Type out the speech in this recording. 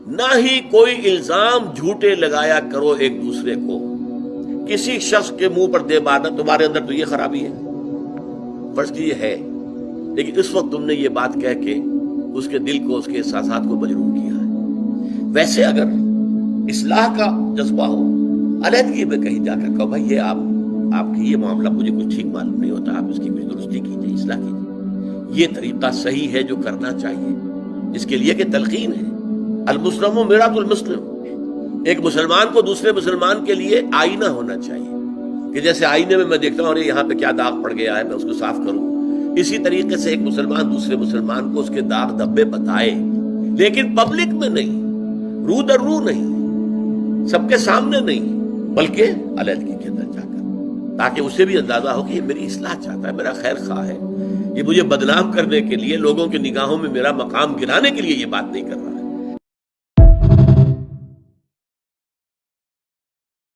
نہ ہی کوئی الزام جھوٹے لگایا کرو ایک دوسرے کو، کسی شخص کے منہ پر دے مارنا تمہارے اندر تو یہ خرابی ہے، فرض کی یہ ہے، لیکن اس وقت تم نے یہ بات کہہ کے اس کے دل کو، اس کے احساسات کو مجروح کیا ہے۔ ویسے اگر اصلاح کا جذبہ ہو، علیحدگی میں کہیں جا کر کہو بھائی یہ آپ کی یہ معاملہ مجھے کچھ ٹھیک معلوم نہیں ہوتا، آپ اس کی کچھ درستی کیجیے، اصلاح کیجیے، یہ طریقہ صحیح ہے جو کرنا چاہیے، اس کے لیے کہ تلقین ہے۔ المسلم میراث المسلم، ایک مسلمان کو دوسرے مسلمان کے لیے آئینہ ہونا چاہیے، کہ جیسے آئینے میں میں دیکھتا ہوں ارے یہاں پہ کیا داغ پڑ گیا ہے، میں اس کو صاف کروں، اسی طریقے سے ایک مسلمان دوسرے مسلمان کو اس کے داغ دھبے بتائے، لیکن پبلک میں نہیں، رو در رو نہیں، سب کے سامنے نہیں، بلکہ علیحدگی کے اندر جا کر، تاکہ اسے بھی اندازہ ہو کہ یہ میری اصلاح چاہتا ہے، میرا خیر خواہ ہے، یہ مجھے بدنام کرنے کے لیے، لوگوں کی نگاہوں میں میرا مقام گرانے کے لیے یہ بات نہیں کر رہا۔